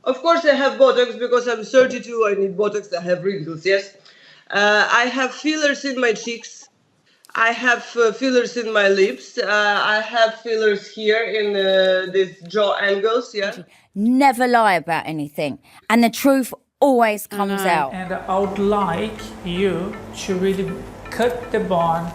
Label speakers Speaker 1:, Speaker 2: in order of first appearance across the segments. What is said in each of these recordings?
Speaker 1: Of course, I have Botox because I'm 32. I need Botox. I have wrinkles, yes. I have fillers in my cheeks. I have fillers in my lips. I have fillers here in these jaw angles, yeah.
Speaker 2: Never lie about anything. And the truth always comes out.
Speaker 3: And I would like you to really cut the bone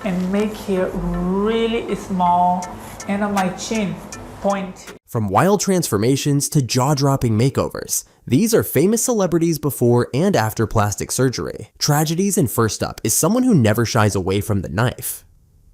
Speaker 3: and make it really small and on my chin point.
Speaker 4: From wild transformations to jaw-dropping makeovers, these are famous celebrities before and after plastic surgery. Tragedies, and first up is someone who never shies away from the knife.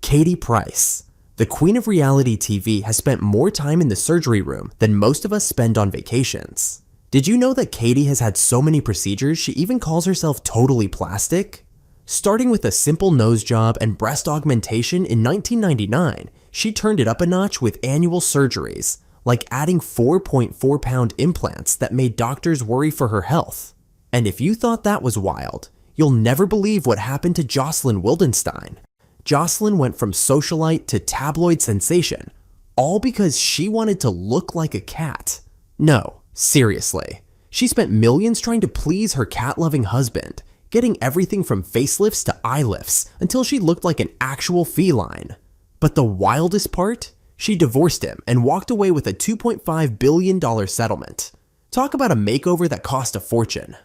Speaker 4: Katie Price. The queen of reality TV has spent more time in the surgery room than most of us spend on vacations. Did you know that Katie has had so many procedures she even calls herself totally plastic? Starting with a simple nose job and breast augmentation in 1999, she turned it up a notch with annual surgeries, like adding 4.4-pound implants that made doctors worry for her health. And if you thought that was wild, you'll never believe what happened to Jocelyn Wildenstein. Jocelyn went from socialite to tabloid sensation, all because she wanted to look like a cat. No, seriously. She spent millions trying to please her cat-loving husband, getting everything from facelifts to eye lifts until she looked like an actual feline. But the wildest part? She divorced him and walked away with a $2.5 billion settlement. Talk about a makeover that cost a fortune.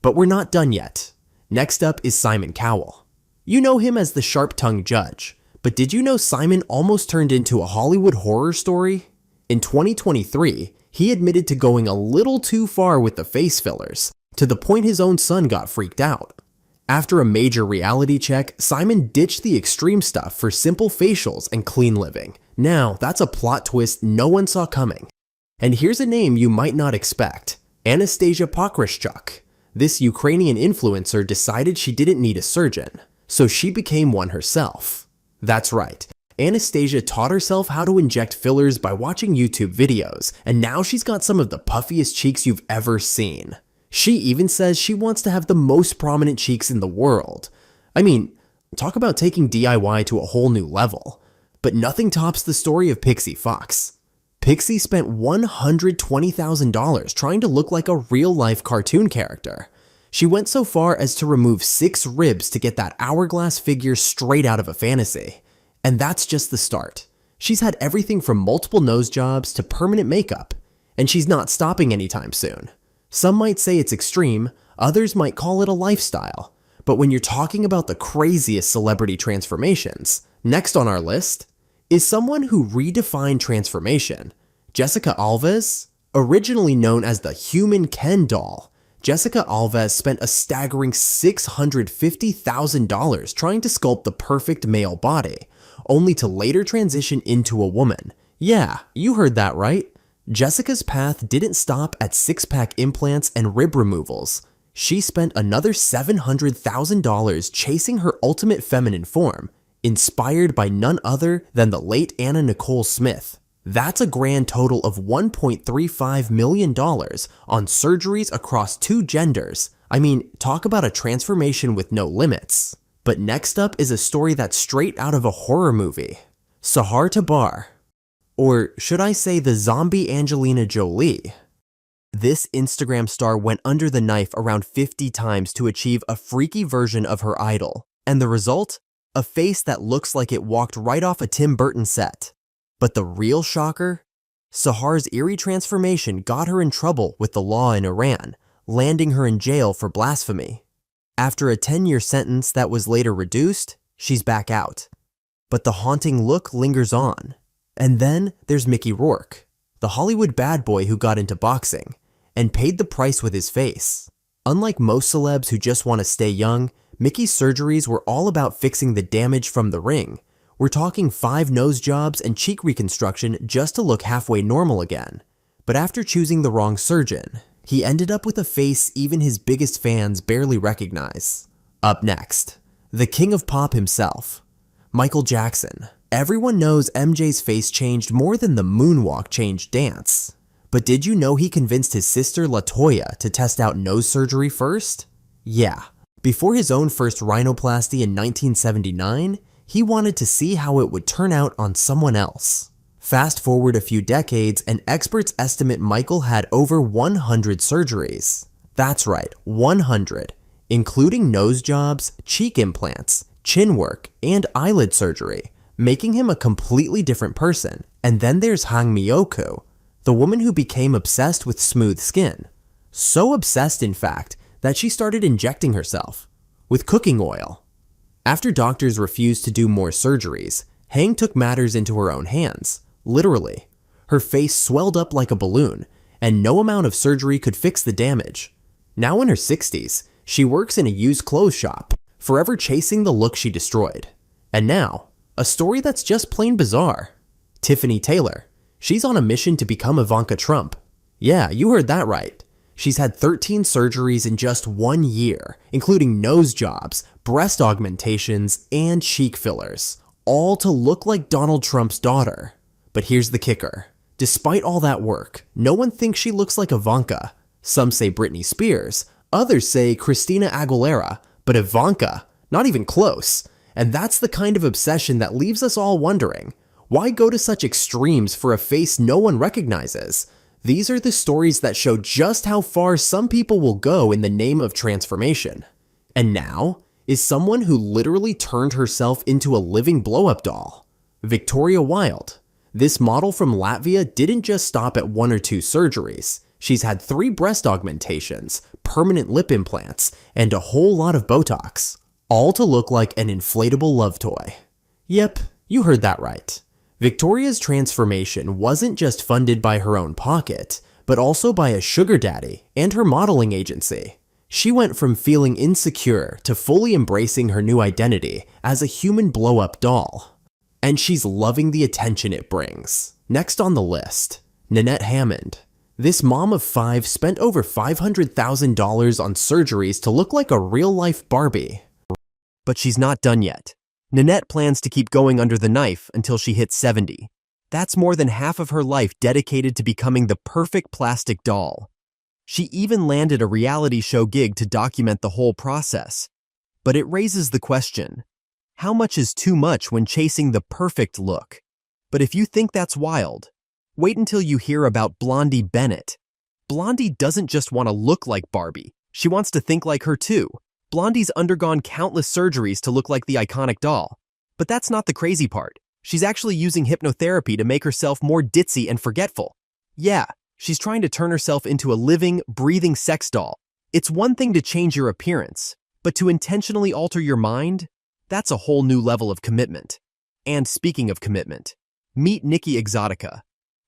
Speaker 4: But we're not done yet. Next up is Simon Cowell. You know him as the sharp-tongued judge, but did you know Simon almost turned into a Hollywood horror story? In 2023, he admitted to going a little too far with the face fillers, to the point his own son got freaked out. After a major reality check, Simon ditched the extreme stuff for simple facials and clean living. Now, that's a plot twist no one saw coming. And here's a name you might not expect: Anastasia Pokryschuk. This Ukrainian influencer decided she didn't need a surgeon, so she became one herself. That's right. Anastasia taught herself how to inject fillers by watching YouTube videos, and now she's got some of the puffiest cheeks you've ever seen. She even says she wants to have the most prominent cheeks in the world. I mean, talk about taking DIY to a whole new level. But nothing tops the story of Pixie Fox. Pixie spent $120,000 trying to look like a real-life cartoon character. She went so far as to remove 6 ribs to get that hourglass figure straight out of a fantasy. And that's just the start. She's had everything from multiple nose jobs to permanent makeup, and she's not stopping anytime soon. Some might say it's extreme, others might call it a lifestyle. But when you're talking about the craziest celebrity transformations, next on our list is someone who redefined transformation. Jessica Alves. Originally known as the human Ken doll, Jessica Alves spent a staggering $650,000 trying to sculpt the perfect male body, only to later transition into a woman. Yeah, you heard that right. Jessica's path didn't stop at six-pack implants and rib removals. She spent another $700,000 chasing her ultimate feminine form, inspired by none other than the late Anna Nicole Smith. That's a grand total of $1.35 million on surgeries across 2 genders. I mean, talk about a transformation with no limits. But next up is a story that's straight out of a horror movie. Sahar Tabar. Or should I say the zombie Angelina Jolie? This Instagram star went under the knife around 50 times to achieve a freaky version of her idol. And the result? A face that looks like it walked right off a Tim Burton set. But the real shocker? Sahar's eerie transformation got her in trouble with the law in Iran, landing her in jail for blasphemy. After a 10-year sentence that was later reduced, she's back out. But the haunting look lingers on. And then there's Mickey Rourke, the Hollywood bad boy who got into boxing and paid the price with his face. Unlike most celebs who just want to stay young, Mickey's surgeries were all about fixing the damage from the ring. We're talking 5 nose jobs and cheek reconstruction just to look halfway normal again. But after choosing the wrong surgeon, he ended up with a face even his biggest fans barely recognize. Up next, the king of pop himself, Michael Jackson. Everyone knows MJ's face changed more than the moonwalk changed dance. But did you know he convinced his sister LaToya to test out nose surgery first? Yeah. Before his own first rhinoplasty in 1979, he wanted to see how it would turn out on someone else. Fast forward a few decades, and experts estimate Michael had over 100 surgeries. That's right, 100, including nose jobs, cheek implants, chin work, and eyelid surgery, making him a completely different person. And then there's Hang Miyoko, the woman who became obsessed with smooth skin. So obsessed, in fact, that she started injecting herself with cooking oil. After doctors refused to do more surgeries, Hang took matters into her own hands. Literally. Her face swelled up like a balloon, and no amount of surgery could fix the damage. Now in her 60s, she works in a used clothes shop, forever chasing the look she destroyed. And now, a story that's just plain bizarre. Tiffany Taylor. She's on a mission to become Ivanka Trump. Yeah, you heard that right. She's had 13 surgeries in just 1 year, including nose jobs, breast augmentations, and cheek fillers, all to look like Donald Trump's daughter. But here's the kicker. Despite all that work, no one thinks she looks like Ivanka. Some say Britney Spears, others say Christina Aguilera, but Ivanka, not even close. And that's the kind of obsession that leaves us all wondering, why go to such extremes for a face no one recognizes? These are the stories that show just how far some people will go in the name of transformation. And now is someone who literally turned herself into a living blow-up doll. Victoria Wilde. This model from Latvia didn't just stop at 1 or 2 surgeries. She's had 3 breast augmentations, permanent lip implants, and a whole lot of Botox, all to look like an inflatable love toy. Yep, you heard that right. Victoria's transformation wasn't just funded by her own pocket, but also by a sugar daddy and her modeling agency. She went from feeling insecure to fully embracing her new identity as a human blow-up doll. And she's loving the attention it brings. Next on the list, Nanette Hammond. This mom of 5 spent over $500,000 on surgeries to look like a real-life Barbie. But she's not done yet. Nanette plans to keep going under the knife until she hits 70. That's more than half of her life dedicated to becoming the perfect plastic doll. She even landed a reality show gig to document the whole process. But it raises the question, how much is too much when chasing the perfect look? But if you think that's wild, wait until you hear about Blondie Bennett. Blondie doesn't just want to look like Barbie, she wants to think like her too. Blondie's undergone countless surgeries to look like the iconic doll. But that's not the crazy part. She's actually using hypnotherapy to make herself more ditzy and forgetful. Yeah, she's trying to turn herself into a living, breathing sex doll. It's one thing to change your appearance, but to intentionally alter your mind? That's a whole new level of commitment. And speaking of commitment, meet Nikki Exotica.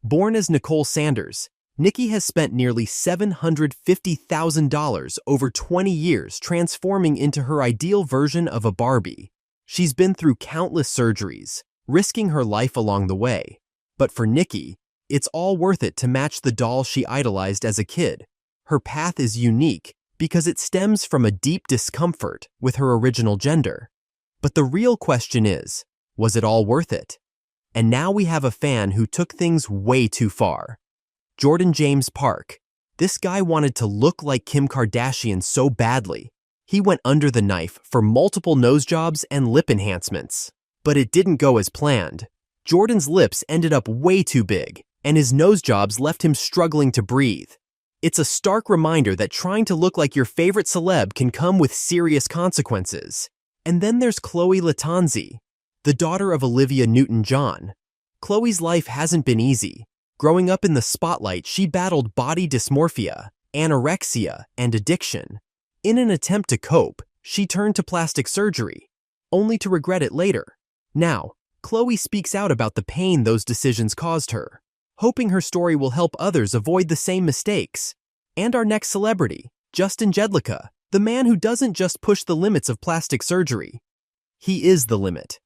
Speaker 4: Born as Nicole Sanders, Nikki has spent nearly $750,000 over 20 years transforming into her ideal version of a Barbie. She's been through countless surgeries, risking her life along the way. But for Nikki, it's all worth it to match the doll she idolized as a kid. Her path is unique because it stems from a deep discomfort with her original gender. But the real question is, was it all worth it? And now we have a fan who took things way too far. Jordan James Park. This guy wanted to look like Kim Kardashian so badly. He went under the knife for multiple nose jobs and lip enhancements. But it didn't go as planned. Jordan's lips ended up way too big, and his nose jobs left him struggling to breathe. It's a stark reminder that trying to look like your favorite celeb can come with serious consequences. And then there's Chloe Latanzi, the daughter of Olivia Newton-John. Chloe's life hasn't been easy. Growing up in the spotlight, she battled body dysmorphia, anorexia, and addiction. In an attempt to cope, she turned to plastic surgery, only to regret it later. Now, Chloe speaks out about the pain those decisions caused her, hoping her story will help others avoid the same mistakes. And our next celebrity, Justin Jedlicka, the man who doesn't just push the limits of plastic surgery. He is the limit.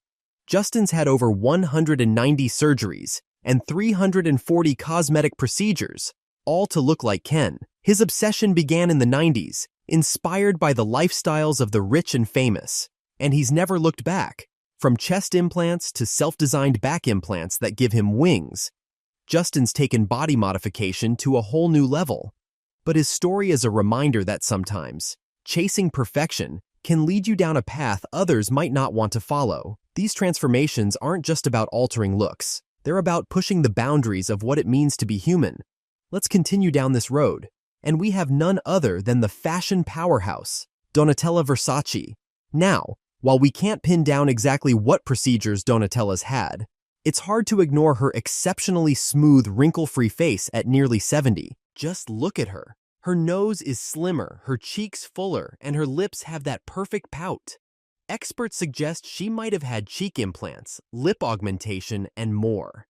Speaker 4: Justin's had over 190 surgeries and 340 cosmetic procedures, all to look like Ken. His obsession began in the 90s, inspired by the lifestyles of the rich and famous, and he's never looked back. From chest implants to self-designed back implants that give him wings, Justin's taken body modification to a whole new level. But his story is a reminder that sometimes, chasing perfection can lead you down a path others might not want to follow. These transformations aren't just about altering looks. They're about pushing the boundaries of what it means to be human. Let's continue down this road. And we have none other than the fashion powerhouse, Donatella Versace. Now, while we can't pin down exactly what procedures Donatella's had, it's hard to ignore her exceptionally smooth, wrinkle-free face at nearly 70. Just look at her. Her nose is slimmer, her cheeks fuller, and her lips have that perfect pout. Experts suggest she might have had cheek implants, lip augmentation, and more.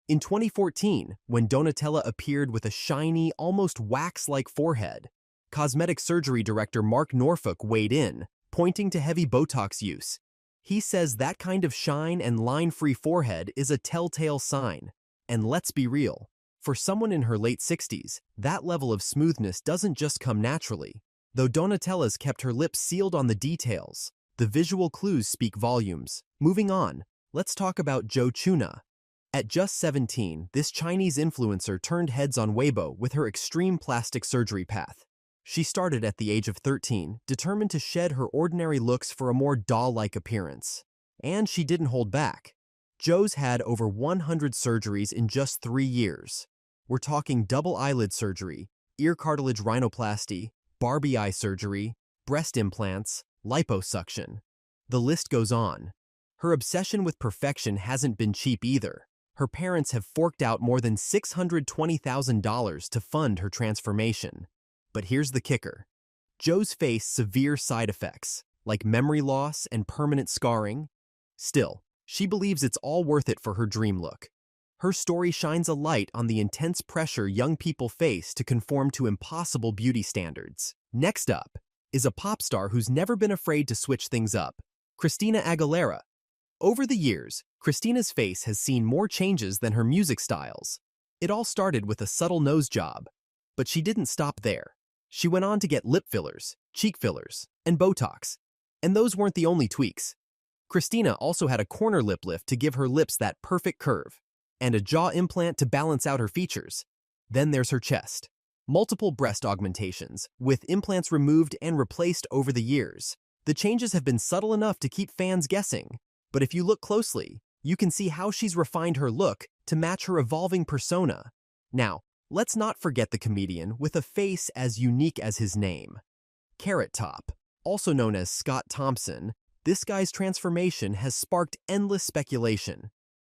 Speaker 4: In 2014, when Donatella appeared with a shiny, almost wax-like forehead, cosmetic surgery director Mark Norfolk weighed in, pointing to heavy Botox use. He says that kind of shine and line-free forehead is a telltale sign. And let's be real, for someone in her late 60s, that level of smoothness doesn't just come naturally. Though Donatella's kept her lips sealed on the details, the visual clues speak volumes. Moving on, let's talk about Joe Chuna. At just 17, this Chinese influencer turned heads on Weibo with her extreme plastic surgery path. She started at the age of 13, determined to shed her ordinary looks for a more doll-like appearance. And she didn't hold back. Joe's had over 100 surgeries in just 3 years. We're talking double eyelid surgery, ear cartilage rhinoplasty, Barbie eye surgery, breast implants, liposuction. The list goes on. Her obsession with perfection hasn't been cheap either. Her parents have forked out more than $620,000 to fund her transformation. But here's the kicker. Joe's faced severe side effects, like memory loss and permanent scarring. Still, she believes it's all worth it for her dream look. Her story shines a light on the intense pressure young people face to conform to impossible beauty standards. Next up is a pop star who's never been afraid to switch things up, Christina Aguilera. Over the years, Christina's face has seen more changes than her music styles. It all started with a subtle nose job, but she didn't stop there. She went on to get lip fillers, cheek fillers, and Botox. And those weren't the only tweaks. Christina also had a corner lip lift to give her lips that perfect curve, and a jaw implant to balance out her features. Then there's her chest. Multiple breast augmentations, with implants removed and replaced over the years. The changes have been subtle enough to keep fans guessing. But if you look closely, you can see how she's refined her look to match her evolving persona. Now, let's not forget the comedian with a face as unique as his name. Carrot Top, also known as Scott Thompson, this guy's transformation has sparked endless speculation.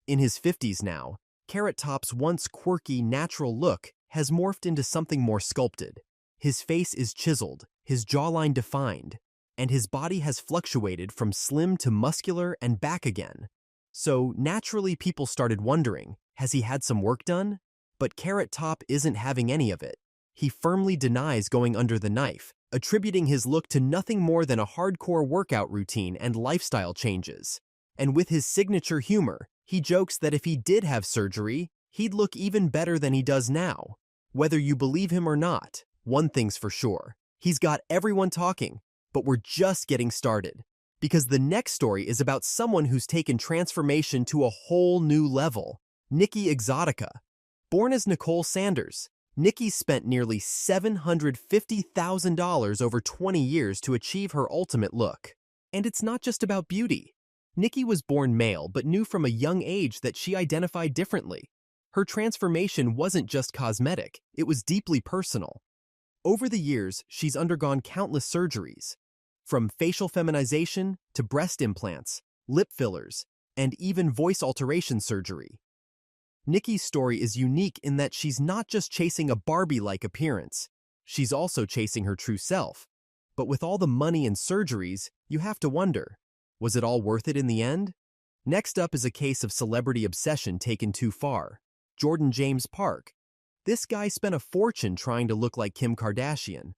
Speaker 4: In his 50s now, Carrot Top's once quirky, natural look has morphed into something more sculpted. His face is chiseled, his jawline defined, and his body has fluctuated from slim to muscular and back again. So naturally people started wondering, has he had some work done? But Carrot Top isn't having any of it. He firmly denies going under the knife, attributing his look to nothing more than a hardcore workout routine and lifestyle changes. And with his signature humor, he jokes that if he did have surgery, he'd look even better than he does now. Whether you believe him or not, one thing's for sure, he's got everyone talking. But we're just getting started, because the next story is about someone who's taken transformation to a whole new level, Nikki Exotica. Born as Nicole Sanders, Nikki spent nearly $750,000 over 20 years to achieve her ultimate look. And it's not just about beauty. Nikki was born male but knew from a young age that she identified differently. Her transformation wasn't just cosmetic, it was deeply personal. Over the years, she's undergone countless surgeries, from facial feminization to breast implants, lip fillers, and even voice alteration surgery. Nikki's story is unique in that she's not just chasing a Barbie-like appearance, she's also chasing her true self. But with all the money and surgeries, you have to wonder, was it all worth it in the end? Next up is a case of celebrity obsession taken too far. Jordan James Park. This guy spent a fortune trying to look like Kim Kardashian.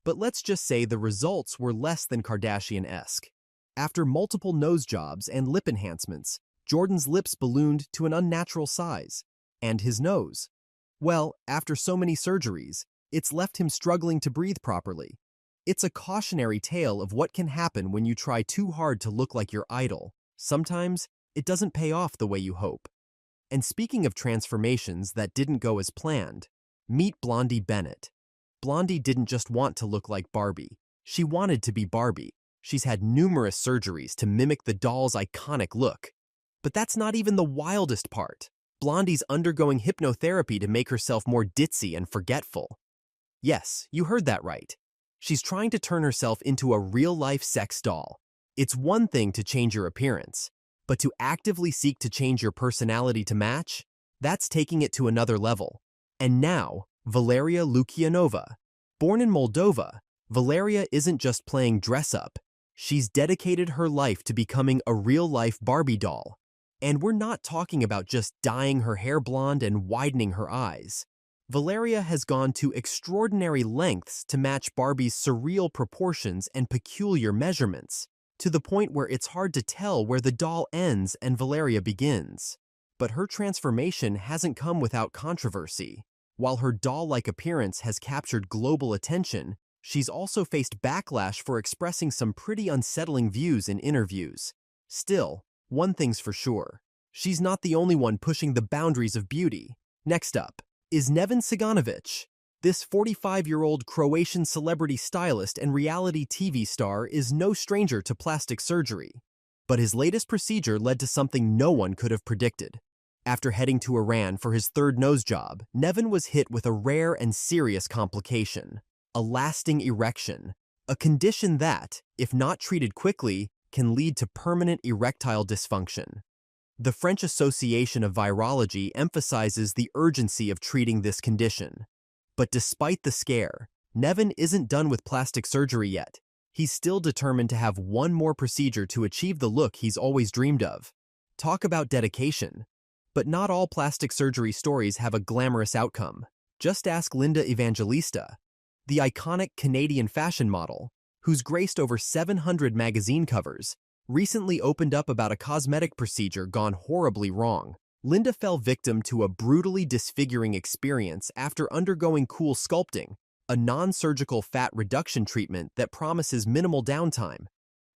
Speaker 4: But let's just say the results were less than Kardashian-esque. After multiple nose jobs and lip enhancements, Jordan's lips ballooned to an unnatural size. And his nose. Well, after so many surgeries, it's left him struggling to breathe properly. It's a cautionary tale of what can happen when you try too hard to look like your idol. Sometimes, it doesn't pay off the way you hope. And speaking of transformations that didn't go as planned, meet Blondie Bennett. Blondie didn't just want to look like Barbie. She wanted to be Barbie. She's had numerous surgeries to mimic the doll's iconic look. But that's not even the wildest part. Blondie's undergoing hypnotherapy to make herself more ditzy and forgetful. Yes, you heard that right. She's trying to turn herself into a real-life sex doll. It's one thing to change your appearance, but to actively seek to change your personality to match, that's taking it to another level. And now, Valeria Lukianova. Born in Moldova, Valeria isn't just playing dress-up. She's dedicated her life to becoming a real-life Barbie doll. And we're not talking about just dyeing her hair blonde and widening her eyes. Valeria has gone to extraordinary lengths to match Barbie's surreal proportions and peculiar measurements, to the point where it's hard to tell where the doll ends and Valeria begins. But her transformation hasn't come without controversy. While her doll-like appearance has captured global attention, she's also faced backlash for expressing some pretty unsettling views in interviews. Still, one thing's for sure. She's not the only one pushing the boundaries of beauty. Next up is Neven Ciganovic. This 45-year-old Croatian celebrity stylist and reality TV star is no stranger to plastic surgery. But his latest procedure led to something no one could have predicted. After heading to Iran for his third nose job, Neven was hit with a rare and serious complication: a lasting erection, a condition that, if not treated quickly, can lead to permanent erectile dysfunction. The French Association of Virology emphasizes the urgency of treating this condition. But despite the scare, Neven isn't done with plastic surgery yet. He's still determined to have one more procedure to achieve the look he's always dreamed of. Talk about dedication. But not all plastic surgery stories have a glamorous outcome. Just ask Linda Evangelista, the iconic Canadian fashion model, who's graced over 700 magazine covers, recently opened up about a cosmetic procedure gone horribly wrong. Linda fell victim to a brutally disfiguring experience after undergoing cool sculpting, a non-surgical fat reduction treatment that promises minimal downtime.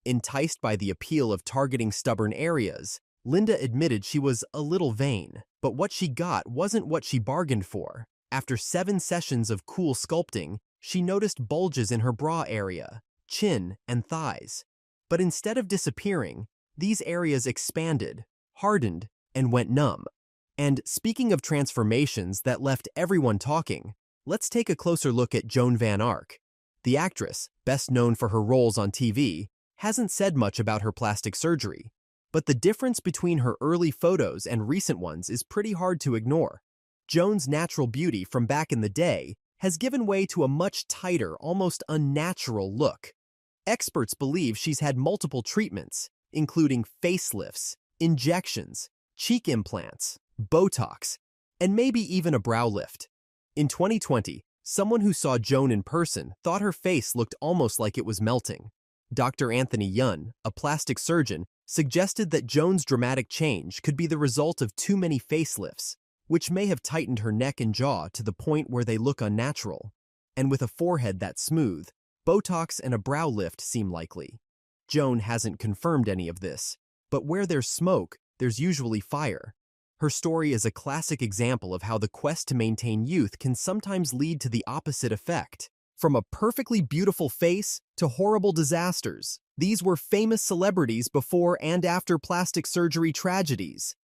Speaker 4: Enticed by the appeal of targeting stubborn areas, Linda admitted she was a little vain, but what she got wasn't what she bargained for. After 7 sessions of cool sculpting, she noticed bulges in her bra area, chin, and thighs. But instead of disappearing, these areas expanded, hardened, and went numb. And speaking of transformations that left everyone talking, let's take a closer look at Joan Van Ark. The actress, best known for her roles on TV, hasn't said much about her plastic surgery. But the difference between her early photos and recent ones is pretty hard to ignore. Joan's natural beauty from back in the day has given way to a much tighter, almost unnatural look. Experts believe she's had multiple treatments, including facelifts, injections, cheek implants, Botox, and maybe even a brow lift. In 2020, someone who saw Joan in person thought her face looked almost like it was melting. Dr. Anthony Yun, a plastic surgeon, suggested that Joan's dramatic change could be the result of too many facelifts, which may have tightened her neck and jaw to the point where they look unnatural. And with a forehead that's smooth, Botox and a brow lift seem likely. Joan hasn't confirmed any of this, but where there's smoke, there's usually fire. Her story is a classic example of how the quest to maintain youth can sometimes lead to the opposite effect. From a perfectly beautiful face to horrible disasters, these were famous celebrities before and after plastic surgery tragedies.